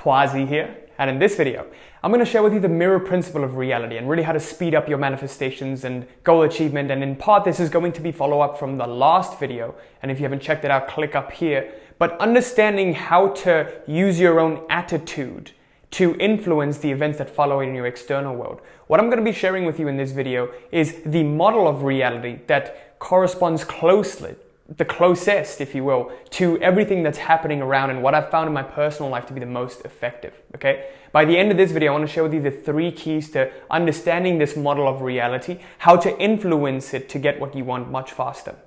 Quasi here, and in this video, I'm going to share with you the mirror principle of reality and really how to speed up your manifestations and goal achievement. And in part, this is going to be follow-up from the last video, and if you haven't checked it out, click up here. But understanding how to use your own attitude to influence the events that follow in your external world. What I'm going to be sharing with you in this video is the model of reality that corresponds closely, the closest, if you will, to everything that's happening around and what I've found in my personal life to be the most effective, okay? By the end of this video, I want to share with you the 3 keys to understanding this model of reality, how to influence it to get what you want much faster.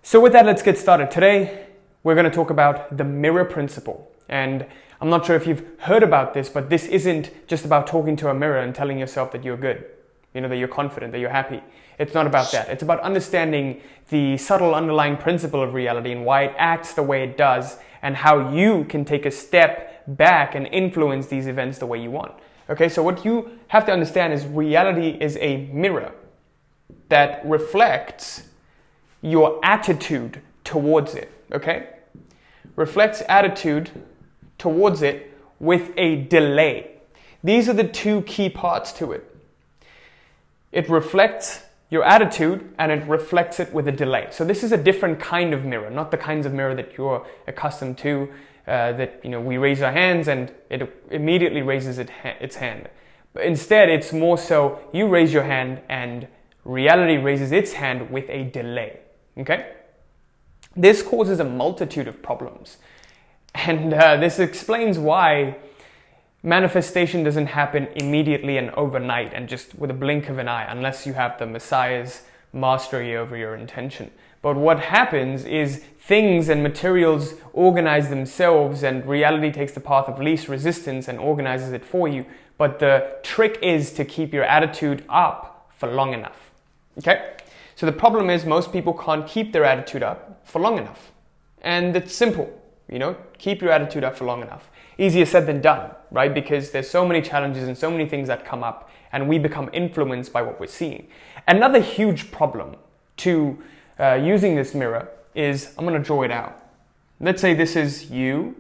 So with that, let's get started. Today, we're going to talk about the mirror principle. And I'm not sure if you've heard about this, but this isn't just about talking to a mirror and telling yourself that you're good, that you're confident, that you're happy. It's not about that. It's about understanding the subtle underlying principle of reality and why it acts the way it does and how you can take a step back and influence these events the way you want. Okay, so what you have to understand is reality is a mirror that reflects your attitude towards it, okay? Reflects attitude towards it with a delay. These are the 2 key parts to it. It reflects your attitude and it reflects it with a delay. So this is a different kind of mirror, not the kinds of mirror that you're accustomed to, that we raise our hands and it immediately raises its hand. But instead, it's more so you raise your hand and reality raises its hand with a delay. Okay? This causes a multitude of problems. And this explains why manifestation doesn't happen immediately and overnight and just with a blink of an eye, unless you have the Messiah's mastery over your intention. But what happens is things and materials organize themselves and reality takes the path of least resistance and organizes it for you. But the trick is to keep your attitude up for long enough. Okay? So the problem is most people can't keep their attitude up for long enough. And it's simple, keep your attitude up for long enough. Easier said than done, right? Because there's so many challenges and so many things that come up and we become influenced by what we're seeing. Another huge problem to using this mirror is, I'm going to draw it out. Let's say this is you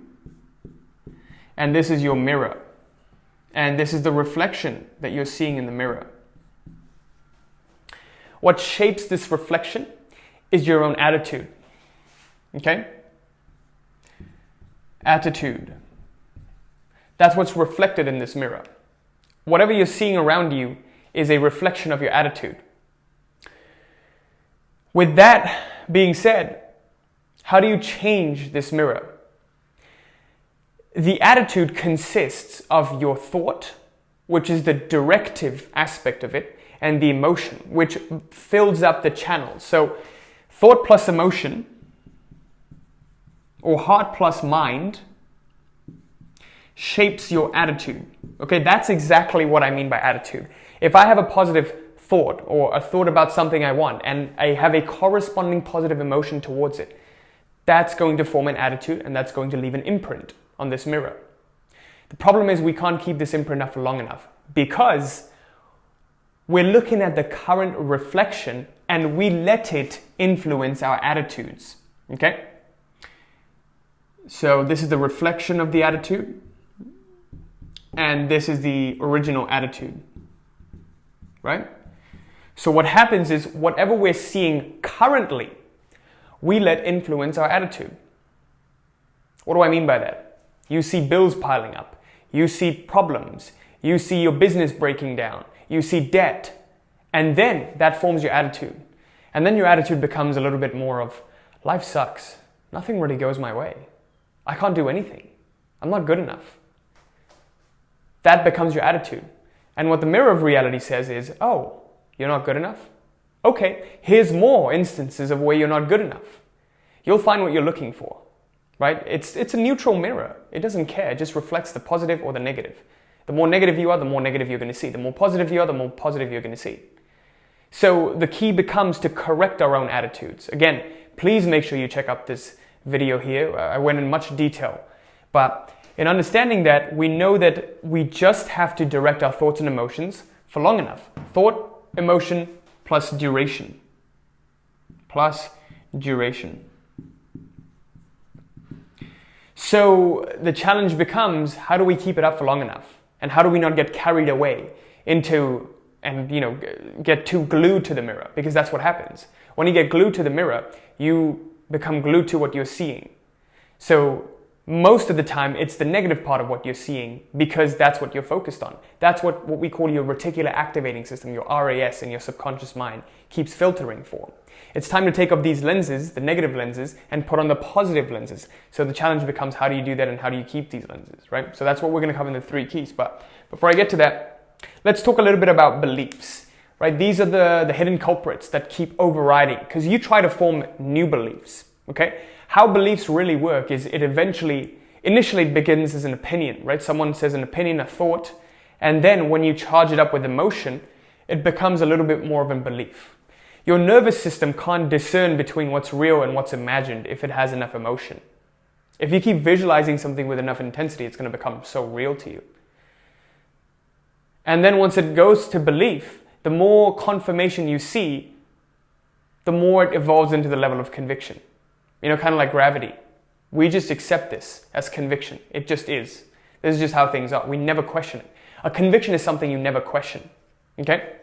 and this is your mirror. And this is the reflection that you're seeing in the mirror. What shapes this reflection is your own attitude. Okay? Attitude. That's what's reflected in this mirror. Whatever you're seeing around you is a reflection of your attitude. With that being said, how do you change this mirror? The attitude consists of your thought, which is the directive aspect of it, and the emotion, which fills up the channels. So thought plus emotion, or heart plus mind, shapes your attitude. Okay, that's exactly what I mean by attitude. If I have a positive thought or a thought about something I want and I have a corresponding positive emotion towards it, that's going to form an attitude and that's going to leave an imprint on this mirror. The problem is we can't keep this imprint up for long enough because we're looking at the current reflection and we let it influence our attitudes. Okay? So this is the reflection of the attitude. And this is the original attitude. Right? So what happens is whatever we're seeing currently, we let influence our attitude. What do I mean by that? You see bills piling up. You see problems. You see your business breaking down. You see debt, and then that forms your attitude. And then your attitude becomes a little bit more of, life sucks. Nothing really goes my way. I can't do anything. I'm not good enough. That becomes your attitude. And what the mirror of reality says is, oh, you're not good enough? Okay, here's more instances of where you're not good enough. You'll find what you're looking for, right? It's a neutral mirror. It doesn't care. It just reflects the positive or the negative. The more negative you are, the more negative you're going to see. The more positive you are, the more positive you're going to see. So the key becomes to correct our own attitudes. Again, please make sure you check out this video here. I went in much detail. But in understanding that, we know that we just have to direct our thoughts and emotions for long enough. Thought, emotion, plus duration. Plus duration. So the challenge becomes, how do we keep it up for long enough? And how do we not get carried away into and get too glued to the mirror? Because that's what happens. When you get glued to the mirror, you become glued to what you're seeing. So most of the time, it's the negative part of what you're seeing because that's what you're focused on. That's what we call your reticular activating system, your RAS, in your subconscious mind keeps filtering for. It's time to take off these lenses, the negative lenses, and put on the positive lenses. So the challenge becomes, how do you do that and how do you keep these lenses, right? So that's what we're going to cover in the 3 keys. But before I get to that, let's talk a little bit about beliefs, right? These are the hidden culprits that keep overriding because you try to form new beliefs, okay? How beliefs really work is initially it begins as an opinion, right? Someone says an opinion, a thought, and then when you charge it up with emotion, it becomes a little bit more of a belief. Your nervous system can't discern between what's real and what's imagined if it has enough emotion. If you keep visualizing something with enough intensity, it's going to become so real to you. And then once it goes to belief, the more confirmation you see, the more it evolves into the level of conviction. Kind of like gravity. We just accept this as conviction. It just is. This is just how things are. We never question it. A conviction is something you never question. Okay?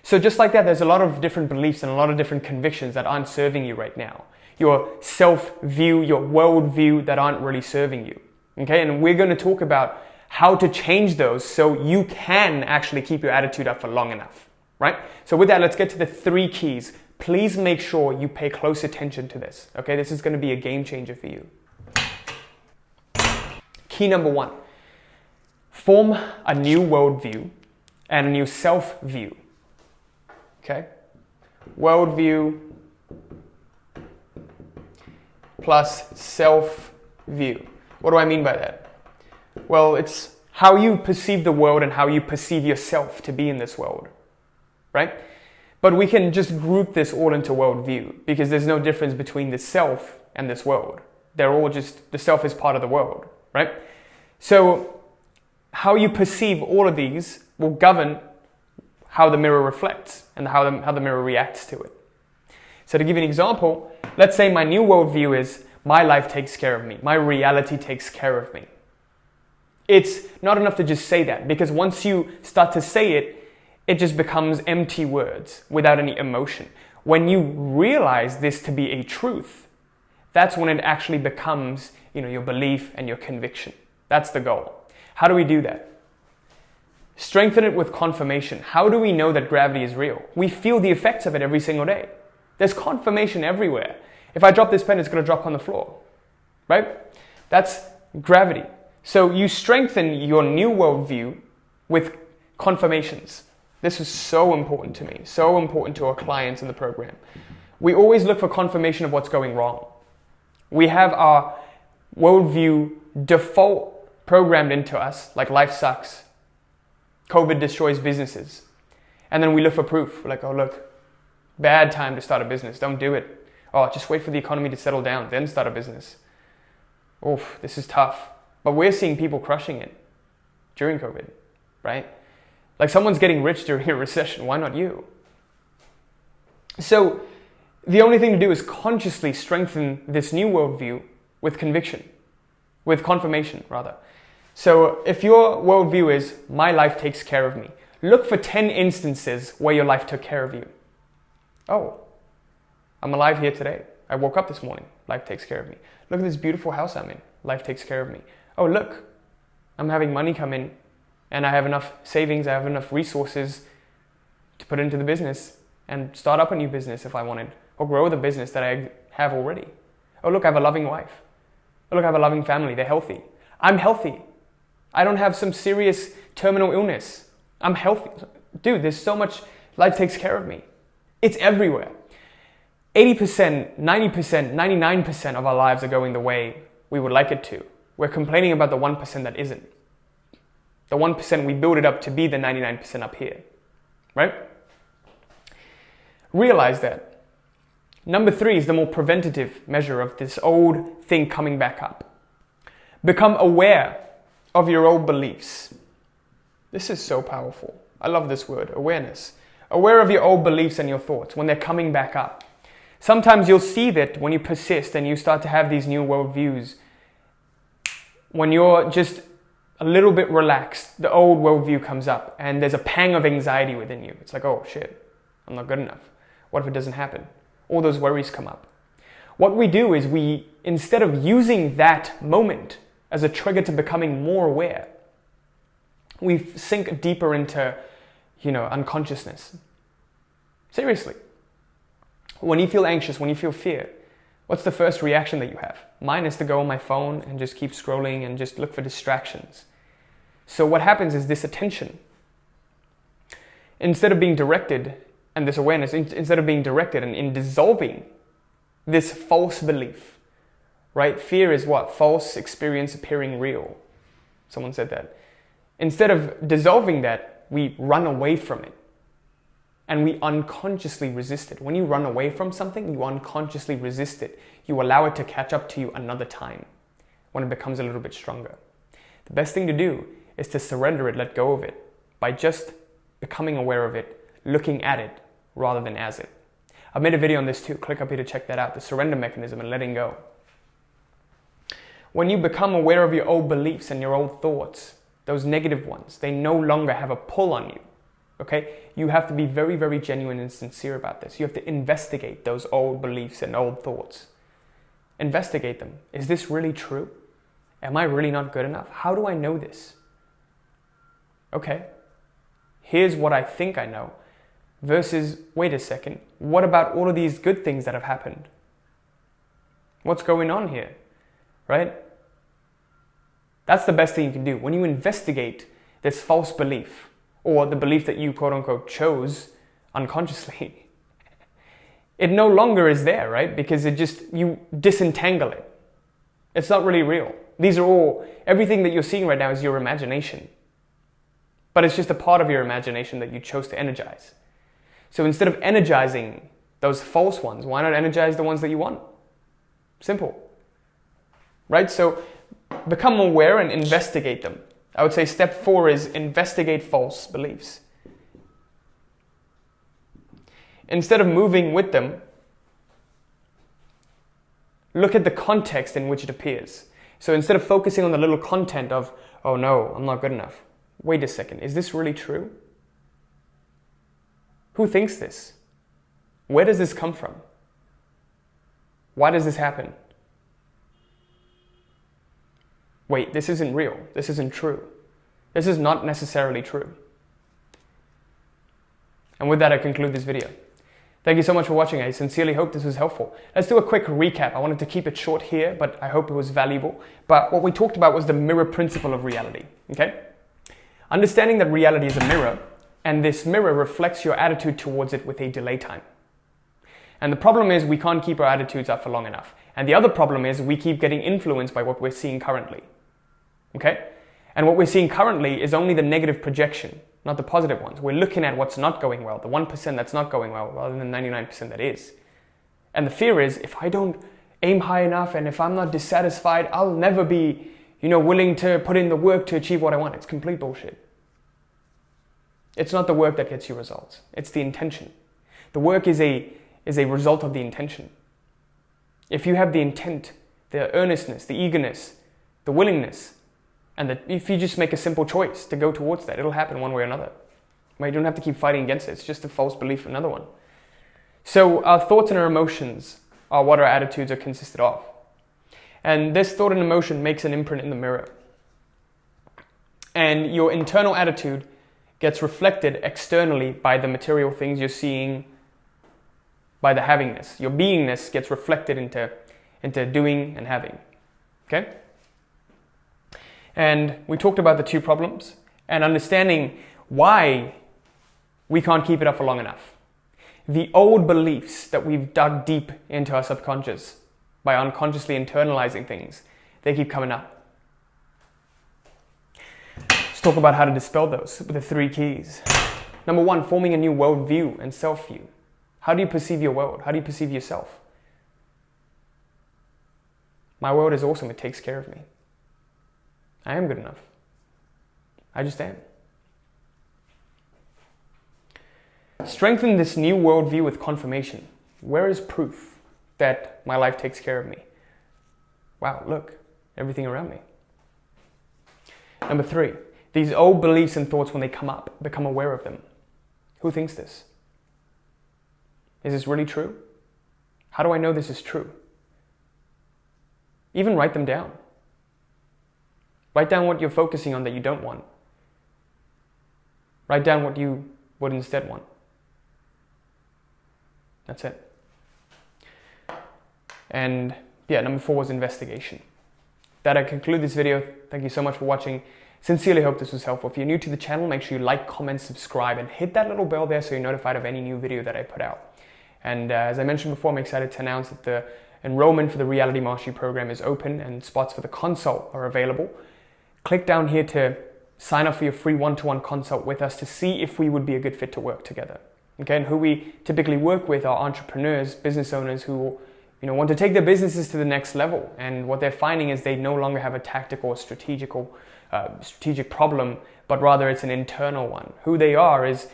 So just like that, there's a lot of different beliefs and a lot of different convictions that aren't serving you right now. Your self-view, your world-view that aren't really serving you. Okay? And we're going to talk about how to change those so you can actually keep your attitude up for long enough. Right? So with that, let's get to the 3 keys. Please make sure you pay close attention to this. Okay? This is going to be a game changer for you. Key number 1. Form a new worldview and a new self-view. Okay? Worldview plus self-view. What do I mean by that? Well, it's how you perceive the world and how you perceive yourself to be in this world. Right? But we can just group this all into worldview because there's no difference between the self and this world. They're all just, the self is part of the world, right? So how you perceive all of these will govern how the mirror reflects and how the mirror reacts to it. So to give you an example, let's say my new worldview is my life takes care of me. My reality takes care of me. It's not enough to just say that because once you start to say it, it just becomes empty words without any emotion. When you realize this to be a truth, that's when it actually becomes, your belief and your conviction. That's the goal. How do we do that? Strengthen it with confirmation. How do we know that gravity is real? We feel the effects of it every single day. There's confirmation everywhere. If I drop this pen, it's going to drop on the floor, right? That's gravity. So you strengthen your new worldview with confirmations. This is so important to me, so important to our clients in the program. We always look for confirmation of what's going wrong. We have our worldview default programmed into us, like life sucks, COVID destroys businesses. And then we look for proof. We're like, oh look, bad time to start a business, don't do it. Oh, just wait for the economy to settle down, then start a business. Oof, this is tough. But we're seeing people crushing it during COVID, right? Like someone's getting rich during a recession, why not you? So the only thing to do is consciously strengthen this new worldview with conviction, with confirmation rather. So if your worldview is, my life takes care of me, look for 10 instances where your life took care of you. Oh, I'm alive here today. I woke up this morning, life takes care of me. Look at this beautiful house I'm in, life takes care of me. Oh look, I'm having money come in, and I have enough savings, I have enough resources to put into the business and start up a new business if I wanted, or grow the business that I have already. Oh look, I have a loving wife. Oh look, I have a loving family, they're healthy. I'm healthy. I don't have some serious terminal illness. I'm healthy. Dude, there's so much, life takes care of me. It's everywhere. 80%, 90%, 99% of our lives are going the way we would like it to. We're complaining about the 1% that isn't. The 1%, we build it up to be the 99% up here, right? Realize that. Number 3 is the more preventative measure of this old thing coming back up. Become aware of your old beliefs. This is so powerful. I love this word, awareness. Aware of your old beliefs and your thoughts when they're coming back up. Sometimes you'll see that when you persist and you start to have these new worldviews, When you're just a little bit relaxed, the old worldview comes up and there's a pang of anxiety within you. It's like, oh shit, I'm not good enough. What if it doesn't happen? All those worries come up. What we do is we, instead of using that moment as a trigger to becoming more aware, we sink deeper into, unconsciousness. Seriously. When you feel anxious, when you feel fear, what's the first reaction that you have? Mine is to go on my phone and just keep scrolling and just look for distractions. So what happens is this attention, instead of being directed, and this awareness, instead of being directed and in dissolving this false belief, right? Fear is what? False experience appearing real. Someone said that. Instead of dissolving that, we run away from it. And we unconsciously resist it. When you run away from something, you unconsciously resist it. You allow it to catch up to you another time when it becomes a little bit stronger. The best thing to do is to surrender it, let go of it, by just becoming aware of it, looking at it rather than as it. I've made a video on this too. Click up here to check that out, the surrender mechanism and letting go. When you become aware of your old beliefs and your old thoughts, those negative ones, they no longer have a pull on you. Okay? You have to be very, very genuine and sincere about this. You have to investigate those old beliefs and old thoughts. Investigate them. Is this really true? Am I really not good enough? How do I know this? Okay. Here's what I think I know. Versus, wait a second, what about all of these good things that have happened? What's going on here? Right? That's the best thing you can do. When you investigate this false belief, or the belief that you quote unquote chose unconsciously, it no longer is there, right? Because you disentangle it. It's not really real. Everything that you're seeing right now is your imagination. But it's just a part of your imagination that you chose to energize. So instead of energizing those false ones, why not energize the ones that you want? Simple. Right? So become aware and investigate them. I would say step 4 is investigate false beliefs. Instead of moving with them, look at the context in which it appears. So instead of focusing on the little content of, oh no, I'm not good enough. Wait a second, is this really true? Who thinks this? Where does this come from? Why does this happen? Wait, this isn't real. This isn't true. This is not necessarily true. And with that, I conclude this video. Thank you so much for watching. I sincerely hope this was helpful. Let's do a quick recap. I wanted to keep it short here, but I hope it was valuable. But what we talked about was the mirror principle of reality. Okay? Understanding that reality is a mirror, and this mirror reflects your attitude towards it with a delay time. And the problem is we can't keep our attitudes up for long enough. And the other problem is we keep getting influenced by what we're seeing currently. Okay? And what we're seeing currently is only the negative projection, not the positive ones. We're looking at what's not going well, the 1% that's not going well, rather than the 99% that is. And the fear is, if I don't aim high enough and if I'm not dissatisfied, I'll never be, willing to put in the work to achieve what I want. It's complete bullshit. It's not the work that gets you results. It's the intention. The work is a result of the intention. If you have the intent, the earnestness, the eagerness, the willingness, and if you just make a simple choice to go towards that, it'll happen one way or another. Right? You don't have to keep fighting against it. It's just a false belief, another one. So our thoughts and our emotions are what our attitudes are consisted of. And this thought and emotion makes an imprint in the mirror. And your internal attitude gets reflected externally by the material things you're seeing, by the havingness. Your beingness gets reflected into doing and having. Okay? And we talked about the two problems and understanding why we can't keep it up for long enough. The old beliefs that we've dug deep into our subconscious by unconsciously internalizing things, they keep coming up. Let's talk about how to dispel those with the 3 keys. Number 1, forming a new worldview and self-view. How do you perceive your world? How do you perceive yourself? My world is awesome. It takes care of me. I am good enough. I just am. Strengthen this new worldview with confirmation. Where is proof that my life takes care of me? Wow, look, everything around me. Number 3, these old beliefs and thoughts, when they come up, become aware of them. Who thinks this? Is this really true? How do I know this is true? Even write them down. Write down what you're focusing on that you don't want. Write down what you would instead want. That's it. And yeah, number 4 was investigation. That I conclude this video. Thank you so much for watching. Sincerely hope this was helpful. If you're new to the channel, make sure you like, comment, subscribe, and hit that little bell there so you're notified of any new video that I put out. And as I mentioned before, I'm excited to announce that the enrollment for the Reality Mastery program is open and spots for the consult are available. Click down here to sign up for your free one-to-one consult with us to see if we would be a good fit to work together. Okay, and who we typically work with are entrepreneurs, business owners who want to take their businesses to the next level. And what they're finding is they no longer have a tactical or strategic problem, but rather it's an internal one. Who they are is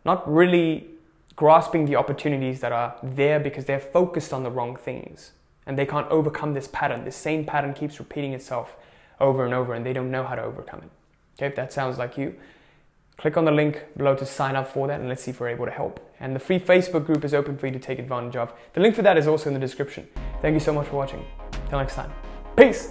not really grasping the opportunities that are there because they're focused on the wrong things. And they can't overcome this pattern. This same pattern keeps repeating itself over and over, and they don't know how to overcome it. Okay, if that sounds like you, click on the link below to sign up for that, and let's see if we're able to help. And the free Facebook group is open for you to take advantage of. The link for that is also in the description. Thank you so much for watching. Till next time. Peace!